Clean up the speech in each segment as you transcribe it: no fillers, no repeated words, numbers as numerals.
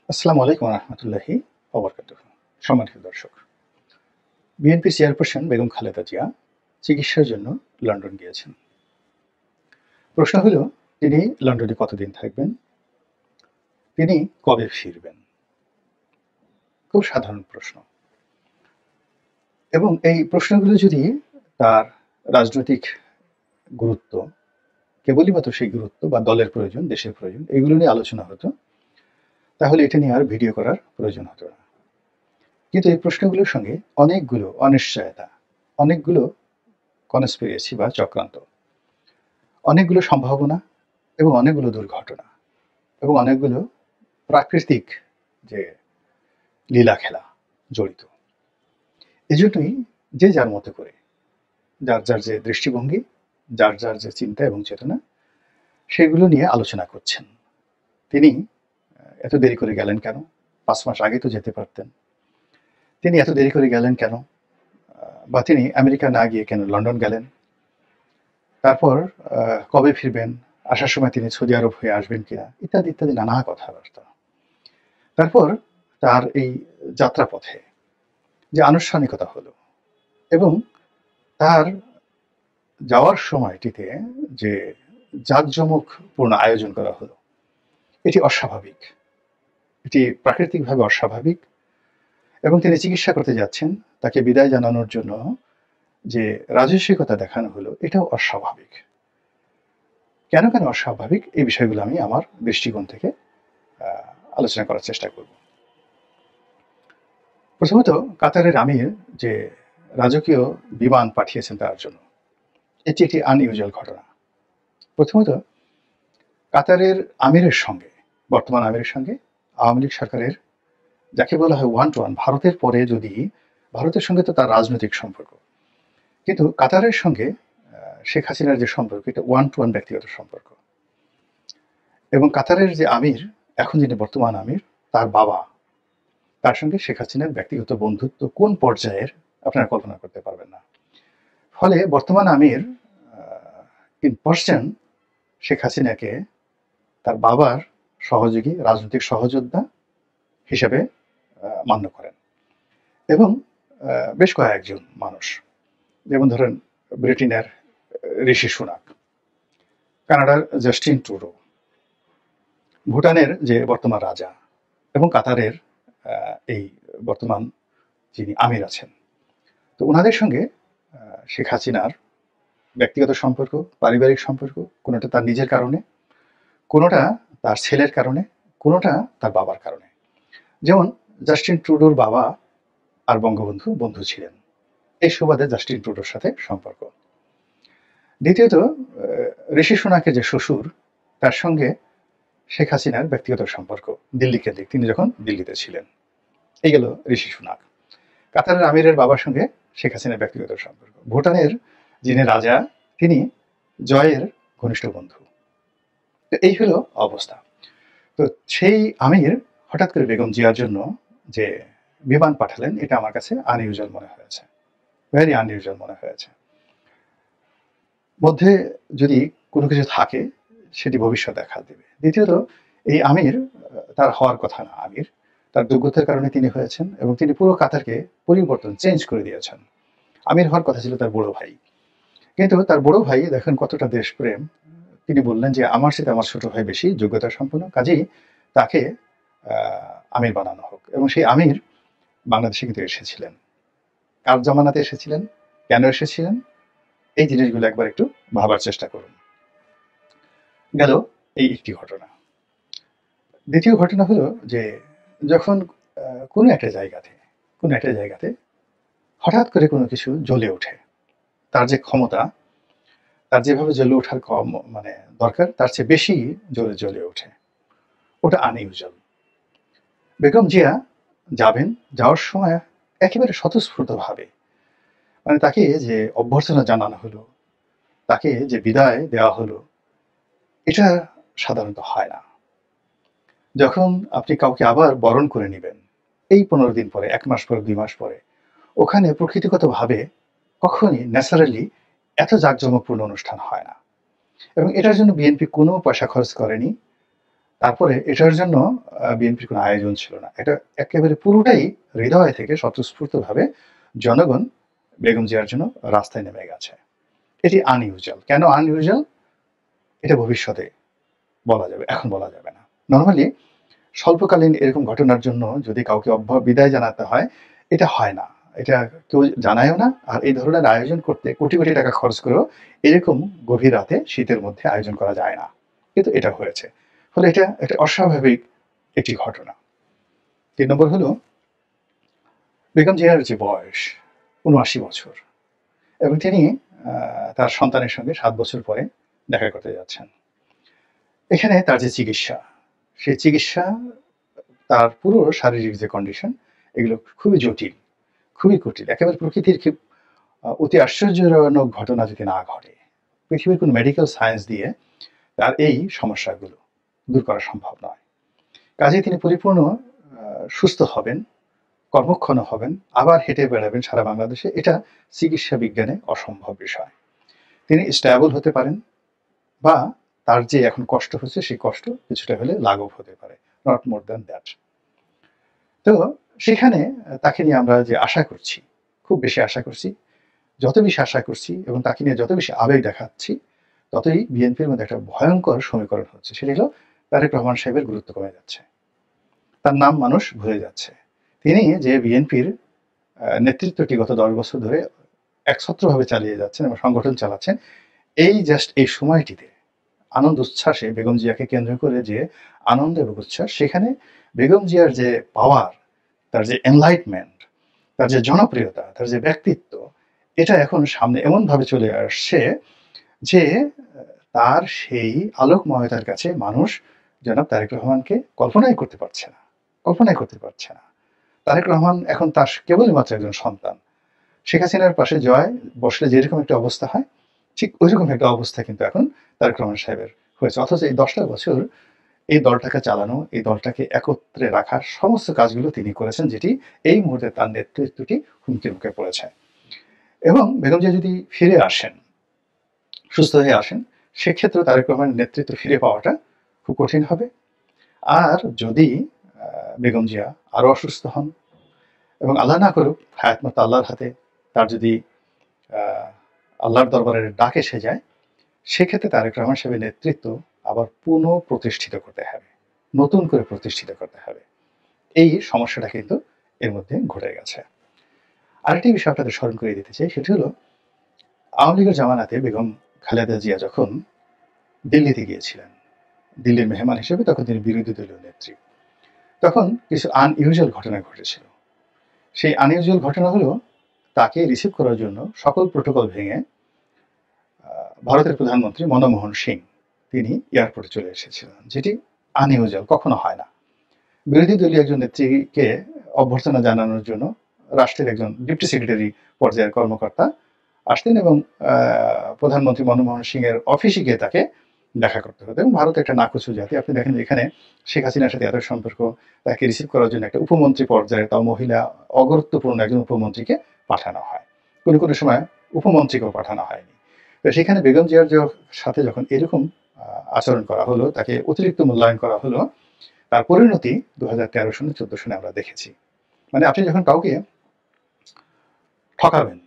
আসসালামু আলাইকুম রহমতুল্লাহি ওবরকাতুহ। সম্মানিত দর্শক, বিএনপি চেয়ারপারসন বেগম খালেদা জিয়া চিকিৎসার জন্য লন্ডন গিয়েছেন। প্রশ্ন হলো, তিনি লন্ডনে কতদিন থাকবেন, তিনি কবে ফিরবেন? খুব সাধারণ প্রশ্ন। এবং এই প্রশ্নগুলো যদি তার রাজনৈতিক গুরুত্ব, কেবলই মাত্র সেই গুরুত্ব বা দলের প্রয়োজন, দেশের প্রয়োজন, এগুলো নিয়ে আলোচনা হতো, তাহলে এটা নিয়ে আর ভিডিও করার প্রয়োজন হতো না। কিন্তু এই প্রশ্নগুলোর সঙ্গে অনেকগুলো অনিশ্চয়তা, অনেকগুলো কনস্পিরেসি বা চক্রান্ত, অনেকগুলো সম্ভাবনা এবং অনেকগুলো দুর্ঘটনা এবং অনেকগুলো প্রাকৃতিক যে লীলা খেলা জড়িত। এজন্যই যে যার মতো করে, যার যার যে দৃষ্টিভঙ্গি, যার যার যে চিন্তা এবং চেতনা, সেগুলো নিয়ে আলোচনা করছেন। তিনি এত দেরি করে গেলেন কেন? ৫ মাস আগে তো যেতে পারতেন। তিনি এত দেরি করে গেলেন কেন? বা তিনি আমেরিকা না গিয়ে কেন লন্ডন গেলেন? তারপর কবে ফিরবেন? আসার সময় তিনি সৌদি আরব হয়ে আসবেন কিনা? ইত্যাদি ইত্যাদি নানা কথাবার্তা। তারপর তার এই যাত্রাপথে যে আনুষ্ঠানিকতা হলো এবং তার যাওয়ার সময়টিতে যে জাঁকজমকপূর্ণ আয়োজন করা হলো, এটি অস্বাভাবিক, এটি প্রাকৃতিকভাবে অস্বাভাবিক। এবং তিনি চিকিৎসা করতে যাচ্ছেন, তাকে বিদায় জানানোর জন্য যে রাজস্বিকতা দেখানো হলো, এটাও অস্বাভাবিক। কেন কেন অস্বাভাবিক, এই বিষয়গুলো আমি আমার দৃষ্টিকোণ থেকে আলোচনা করার চেষ্টা করব। প্রথমত, কাতারের আমির যে রাজকীয় বিমান পাঠিয়েছেন তার জন্য, এটি একটি আনইউজুয়াল ঘটনা। প্রথমত, কাতারের আমিরের সঙ্গে, বর্তমান আমিরের সঙ্গে আওয়ামী লীগ সরকারের, যাকে বলা হয় ওয়ান টু ওয়ান, ভারতের পরে যদি, ভারতের সঙ্গে তো তার রাজনৈতিক সম্পর্ক, কিন্তু কাতারের সঙ্গে শেখ হাসিনার যে সম্পর্ক, এটা ওয়ান টু ওয়ান ব্যক্তিগত সম্পর্ক। এবং কাতারের যে আমির, এখন যিনি বর্তমান আমির, তার বাবা, তার সঙ্গে শেখ হাসিনার ব্যক্তিগত বন্ধুত্ব কোন পর্যায়ের আপনারা কল্পনা করতে পারবেন না। ফলে বর্তমান আমির ইন পার্সন শেখ হাসিনাকে তার বাবার সহযোগী, রাজনৈতিক সহযোদ্ধা হিসেবে মান্য করেন। এবং বেশ কয়েকজন মানুষ, যেমন ধরেন ব্রিটেনের ঋষি সুনাক, কানাডার জাস্টিন ট্রুডো, ভুটানের যে বর্তমান রাজা, এবং কাতারের এই বর্তমান যিনি আমির আছেন, তো ওনাদের সঙ্গে শেখ হাসিনার ব্যক্তিগত সম্পর্ক, পারিবারিক সম্পর্ক, কোনোটা তার নিজের কারণে, কোনোটা তার ছেলের কারণে, কোনোটা তার বাবার কারণে। যেমন জাস্টিন ট্রুডোর বাবা আর বঙ্গবন্ধু বন্ধু ছিলেন, এই সুবাদে জাস্টিন ট্রুডোর সাথে সম্পর্ক। দ্বিতীয়ত, ঋষি সুনাকের যে শ্বশুর, তার সঙ্গে শেখ হাসিনার ব্যক্তিগত সম্পর্ক দিল্লি কেন্দ্রিক, তিনি যখন দিল্লিতে ছিলেন। এই গেল ঋষি সুনাক। কাতারের আমিরের বাবার সঙ্গে শেখ হাসিনার ব্যক্তিগত সম্পর্ক। ভুটানের যিনি রাজা, তিনি জয়ের ঘনিষ্ঠ বন্ধু। তো এই হলো অবস্থা। তো সেই আমির হঠাৎ করে বেগম জিয়ার জন্য যে বিমান পাঠালেন, এটা আমার কাছে আনইউজুয়াল মনে হয়েছে, ভেরি আনইউজুয়াল মনে হয়েছে। মধ্যে যদি কোনো কিছু থাকে, সেটি ভবিষ্যৎ দেখা দেবে। দ্বিতীয়ত, এই আমির তার হওয়ার কথা না আমির, তার যোগ্যতার কারণে তিনি হয়েছেন এবং তিনি পুরো কাতারকে পরিবর্তন, চেঞ্জ করে দিয়েছেন। আমির হওয়ার কথা ছিল তার বড় ভাই, কিন্তু তার বড় ভাই দেখেন কতটা দেশপ্রেম, তিনি বললেন যে আমার সাথে আমার ছোট ভাই বেশি যোগ্যতা সম্পন্ন, কাজেই তাকে আমির বানানো হোক। এবং সেই আমির বাংলাদেশে কিন্তু এসেছিলেন। কার জামানাতে এসেছিলেন, কেন এসেছিলেন, এই জিনিসগুলো একবার একটু ভাবার চেষ্টা করুন। গেল এই একটি ঘটনা। দ্বিতীয় ঘটনা হলো যে, যখন কোনো একটা জায়গাতে হঠাৎ করে কোনো কিছু জ্বলে ওঠে, তার যে ক্ষমতা, তার যেভাবে জ্বলে ওঠার মানে দরকার, তার চেয়ে বেশি জ্বলে ওঠে, ওটা আনইউজুয়াল। বেগম জিয়া যাবেন, যাওয়ার সময় একেবারে স্বতঃস্ফূর্তভাবে, মানে তাকে যে অভ্যর্থনা জানানো হলো, তাকে যে বিদায় দেওয়া হলো, এটা সাধারণত হয় না। যখন আপনি কাউকে আবার বরণ করে নেবেন, এই 15 দিন পরে, 1 মাস পরে, 2 মাস পরে, ওখানে প্রকৃতিগতভাবে কখনই ন্যাচারালি এত জাঁকজমকপূর্ণ অনুষ্ঠান হয় না। এবং এটার জন্য বিএনপি কোনো পয়সা খরচ করেনি, তারপরে এটার জন্য বিএনপির কোনো আয়োজন ছিল না। এটা একেবারে পুরোটাই হৃদয় থেকে স্বতঃস্ফূর্তভাবে জনগণ বেগম জিয়ার জন্য রাস্তায় নেমে গেছে। এটি আনইউজুয়াল। কেন আনইউজুয়াল? এটা ভবিষ্যতে বলা যাবে, এখন বলা যাবে না। নরমালি স্বল্পকালীন এরকম ঘটনার জন্য যদি কাউকে বিদায় জানাতে হয়, এটা হয় না। এটা কেউ জানায়ও না। আর এই ধরনের আয়োজন করতে কোটি কোটি টাকা খরচ করেও এরকম গভীর রাতে শীতের মধ্যে আয়োজন করা যায় না, কিন্তু এটা হয়েছে। ফলে এটা একটা অস্বাভাবিক একটি ঘটনা। ৩ নম্বর হলো বেগম জিয়ার যে বয়স ৭৯ বছর, এবং তিনি তার সন্তানের সঙ্গে ৭ বছর পরে দেখা করতে যাচ্ছেন। এখানে তার যে চিকিৎসা, সেই চিকিৎসা, তার পুরো শারীরিক যে কন্ডিশন, এগুলো খুবই জটিল, খুবই কঠিন। একেবারে প্রকৃতির খুব অতি আশ্চর্যজনক ঘটনা যদি না ঘটে, পৃথিবীর কোনো মেডিকেল সায়েন্স দিয়ে তার এই সমস্যাগুলো দূর করা সম্ভব নয়। কাজেই তিনি পরিপূর্ণ সুস্থ হবেন, কর্মক্ষম হবেন, আবার হেঁটে বেড়াবেন সারা বাংলাদেশে, এটা চিকিৎসা বিজ্ঞানে অসম্ভব বিষয়। তিনি স্ট্যাবল হতে পারেন, বা তার যে এখন কষ্ট হচ্ছে সেই কষ্ট কিছুটা হলে লাঘব হতে পারে, নট মোর দ্যান দ্যাট। তো সেখানে তাকে নিয়ে আমরা যে আশা করছি, খুব বেশি আশা করছি, যত বেশি আশা করছি এবং তাকে নিয়ে যত বেশি আবেগ দেখাচ্ছি, ততই বিএনপির মধ্যে একটা ভয়ঙ্কর সমীকরণ হচ্ছে। সেটা হলো তারেক রহমান সাহেবের গুরুত্ব কমে যাচ্ছে, তার নাম মানুষ ভুলে যাচ্ছে। তিনি যে বিএনপির নেতৃত্বটি গত ১০ বছর ধরে একছত্রভাবে চালিয়ে যাচ্ছেন এবং সংগঠন চালাচ্ছেন, এই জাস্ট এই সময়টিতে আনন্দ উচ্ছ্বাসে বেগম জিয়াকে কেন্দ্র করে যে আনন্দ এবং উচ্ছ্বাস, সেখানে বেগম জিয়ার যে পাওয়ার, তার যে এনলাইটমেন্ট, তার যে জনপ্রিয়তা, তার যে ব্যক্তিত্ব, এটা এখন সামনে এমনভাবে চলে আসছে যে তার সেই আলোকময়তার কাছে মানুষ জনাব তারেক রহমানকে কল্পনাই করতে পারছে না, কল্পনাই করতে পারছে না। তারেক রহমান এখন তার কেবলই মাত্র একজন সন্তান। শেখ হাসিনার পাশে জয় বসলে যেরকম একটা অবস্থা হয়, ঠিক ওইরকম একটা অবস্থা কিন্তু এখন তারেক রহমান সাহেবের হয়েছে। অথচ এই ১০টা বছর এই দলটাকে চালানো, এই দলটাকে একত্রে রাখার সমস্ত কাজগুলো তিনি করেছেন, যেটি এই মুহূর্তে তার নেতৃত্বটি হুমকির মুখে পড়েছে। এবং বেগম জিয়া যদি ফিরে আসেন, সুস্থ হয়ে আসেন, সেক্ষেত্রে তারেক রহমানের নেতৃত্ব ফিরে পাওয়াটা খুব কঠিন হবে। আর যদি বেগম জিয়া আরও অসুস্থ হন এবং আল্লাহ না করুক হায়াত মতো আল্লাহর হাতে, তার যদি আল্লাহর দরবারের ডাক এসে যায়, সেক্ষেত্রে তারেক রহমান সাহেবের নেতৃত্ব আবার পুনঃ প্রতিষ্ঠিত করতে হবে, নতুন করে প্রতিষ্ঠিত করতে হবে। এই সমস্যাটা কিন্তু এর মধ্যে ঘটে গেছে। আরেকটি বিষয় আপনাদের স্মরণ করে দিতে চাই, সেটি হলো আওয়ামী লীগের জামানাতে বেগম খালেদা জিয়া যখন দিল্লিতে গিয়েছিলেন দিল্লির মেহমান হিসেবে, তখন তিনি বিরোধী দলীয় নেত্রী। তখন কিছু আনইউজুয়াল ঘটনা ঘটেছিল। সেই আনইউজুয়াল ঘটনা হলো তাকে রিসিভ করার জন্য সকল প্রোটোকল ভেঙে ভারতের প্রধানমন্ত্রী মনমোহন সিং তিনি এয়ারপোর্টে চলে এসেছিলেন, যেটি আনইউজুয়াল, কখনো হয় না। বিরোধী দলীয় একজন নেত্রীকে অভ্যর্থনা জানানোর জন্য রাষ্ট্রের একজন ডিপ্টি সেক্রেটারি পর্যায়ের কর্মকর্তা আসতেন এবং প্রধানমন্ত্রী মনমোহন সিং এর অফিসে গিয়ে তাকে দেখা করতে হতো। এবং ভারত একটা নাকুচু জাতি, আপনি দেখেন এখানে শেখ হাসিনার সাথে এত সম্পর্ক, তাকে রিসিভ করার জন্য একটা উপমন্ত্রী পর্যায়ে, তাও মহিলা অগুরুত্বপূর্ণ একজন উপমন্ত্রীকে পাঠানো হয়, কোনো কোনো সময় উপমন্ত্রীকেও পাঠানো হয়নি। তো সেখানে বেগম জিয়ার সাথে যখন এরকম আচরণ করা হলো, তাকে অতিরিক্ত মূল্যায়ন করা হলো, তার পরিণতি ২০১৩ সনে ১৪ সনে আমরা দেখেছি। মানে আপনি যখন কাউকে ঠকাবেন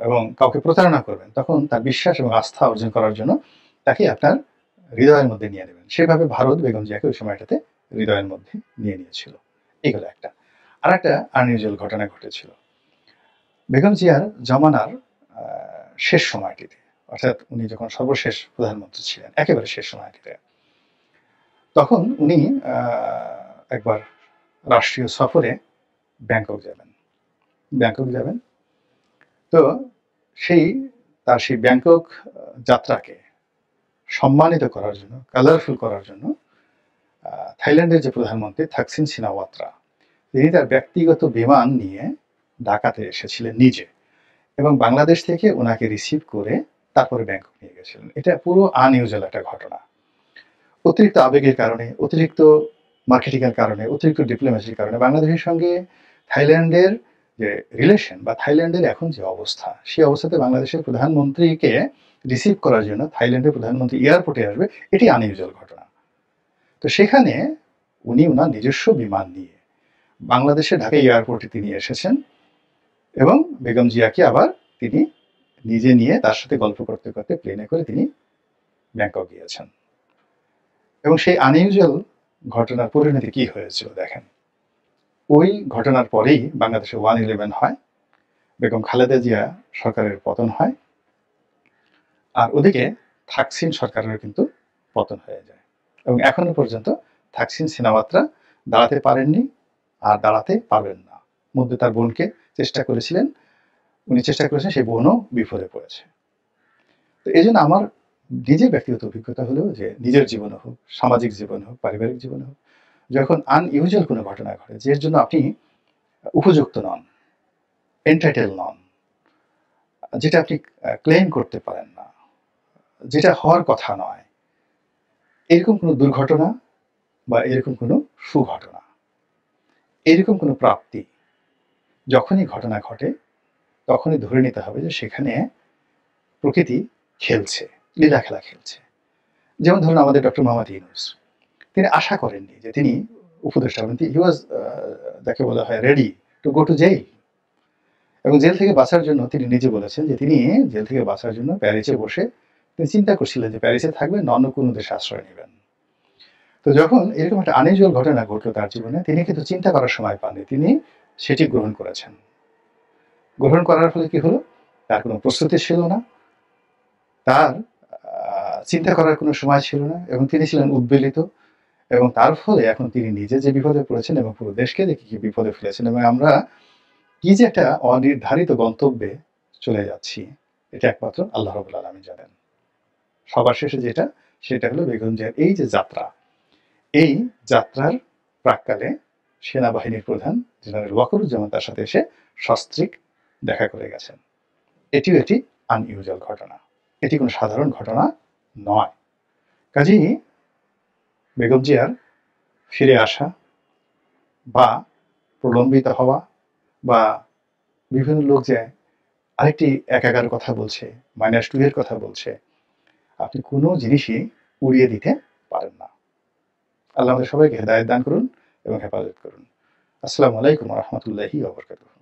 এবং কাউকে প্রতারণা করবেন, তখন তার বিশ্বাস এবং আস্থা অর্জন করার জন্য তাকে আপনার হৃদয়ের মধ্যে নিয়ে নেবেন। সেভাবে ভারত বেগম জিয়াকে ওই সময়টাতে হৃদয়ের মধ্যে নিয়ে নিয়েছিল। এগুলো একটা। আর একটা আনইউজুয়াল ঘটনা ঘটেছিল বেগম জিয়ার জমানার শেষ সময়টিতে, অর্থাৎ উনি যখন সর্বশেষ প্রধানমন্ত্রী ছিলেন, একেবারে শেষ সময়টিতে, তখন উনি একবার রাষ্ট্রীয় সফরে ব্যাংকক যাবেন। তো তার সেই ব্যাংকক যাত্রাকে সম্মানিত করার জন্য, কালারফুল করার জন্য থাইল্যান্ডের যে প্রধানমন্ত্রী থাকসিন সিনাওয়াত্রা, তিনি তার ব্যক্তিগত বিমান নিয়ে ঢাকাতে এসেছিলেন নিজে, এবং বাংলাদেশ থেকে ওনাকে রিসিভ করে তারপরে ব্যাংকক নিয়ে গেছিলেন। এটা পুরো আনইউজুয়াল একটা ঘটনা। অতিরিক্ত আবেগের কারণে, অতিরিক্ত মার্কেটিংয়ের কারণে, অতিরিক্ত ডিপ্লোমেসির কারণে বাংলাদেশের সঙ্গে থাইল্যান্ডের যে রিলেশন বা থাইল্যান্ডের এখন যে অবস্থা, সেই অবস্থাতে বাংলাদেশের প্রধানমন্ত্রীকে রিসিভ করার জন্য থাইল্যান্ডের প্রধানমন্ত্রী এয়ারপোর্টে আসবে, এটি আনইউজুয়াল ঘটনা। তো সেখানে উনি ওনার নিজস্ব বিমান নিয়ে বাংলাদেশে ঢাকা এয়ারপোর্টে তিনি এসেছেন এবং বেগম জিয়াকে আবার তিনি নিজে নিয়ে তার সাথে গল্প করতে করতে প্লেনে করে তিনি ব্যাংকক গিয়েছেন। এবং সেই আনইউজুয়াল ঘটনার পরিণতি কি হয়েছিল দেখেন। ওই ঘটনার পরেই বাংলাদেশে 1/11 হয়, বেগম খালেদা জিয়া সরকারের পতন হয়, আর ওদিকে থাকসিন সরকারের কিন্তু পতন হয়ে যায়। এবং এখনো পর্যন্ত থাকসিন সিনাওয়াত্রা দাঁড়াতে পারেননি আর দাঁড়াতে পারবেন না। মধ্যে তার বোনকে চেষ্টা করেছিলেন, উনি চেষ্টা করেছেন, সেই বোনও বিপদে পড়েছে। তো এই জন্য আমার নিজের ব্যক্তিগত অভিজ্ঞতা হলো যে নিজের জীবনে হোক, সামাজিক জীবনে হোক, পারিবারিক জীবনে হোক, যখন আনইউজুয়াল কোনো ঘটনা ঘটে যের জন্য আপনি উপযুক্ত নন, এন্টাইটেল নন, যেটা আপনি ক্লেম করতে পারেন না, যেটা হওয়ার কথা নয়, এরকম কোনো দুর্ঘটনা বা এরকম কোনো সুঘটনা, এরকম কোনো প্রাপ্তি যখনই ঘটনা ঘটে তখনই ধরে নিতে হবে যে সেখানে প্রকৃতি খেলছে, লীলা খেলা খেলছে। যেমন ধরুন আমাদের ডক্টর মোহাম্মদ ইউনূস, তিনি আশা করেননি যে তিনি উপদেষ্টা হবেন। হি ওয়াজ, যাকে বলা হয়, ready to go to jail. এবং জেল থেকে বাঁচার জন্য তিনি নিজে বলেছেন যে তিনি জেল থেকে বাঁচার জন্য প্যারিসে বসে তিনি চিন্তা করছিলেন যে প্যারিসে থাকবেন না অন্য কোনো দেশে আশ্রয় নেবেন। তো যখন এরকম একটা আনইউজুয়াল ঘটনা ঘটলো তার জীবনে, তিনি কিন্তু চিন্তা করার সময় পাননি, তিনি সেটি গ্রহণ করেছেন। গ্রহণ করার ফলে কি হলো, তার কোনো প্রস্তুতি ছিল না, তার চিন্তা করার কোনো সময় ছিল না, এবং তিনি ছিলেন উদ্বেলিত। এবং তার ফলে এখন তিনি নিজে যে বিপদে পড়েছেন এবং পুরো দেশকে দেখে কি বিপদে ফেলেছেন। এবং আমরা কি যে একটা অনির্ধারিত গন্তব্যে চলে যাচ্ছি, এটা একমাত্র আল্লাহ রাব্বুল আলামিন জানেন। সবার শেষে যেটা, সেটা হলো বেগম জিয়ার এই যে যাত্রা, এই যাত্রার প্রাক্কালে সেনাবাহিনীর প্রধান জেনারেল ওয়াকারুজ্জামান তার সাথে এসে সস্ত্রীক দেখা করে গেছেন। এটিও একটি আনইউজুয়াল ঘটনা, এটি কোনো সাধারণ ঘটনা নয়। কাজেই বেগম জিয়ার ফিরে আসা বা প্রলম্বিত হওয়া বা বিভিন্ন লোক যে আরেকটি ১/১১ কথা বলছে, -2 এর কথা বলছে, আপনি কোনো জিনিসই উড়িয়ে দিতে পারেন না। আল্লাহ আমাদের সবাইকে হেদায়েত দান করুন এবং হেফাজত করুন। আসসালামু আলাইকুম ওয়া রাহমাতুল্লাহি ওয়া বারাকাতুহু।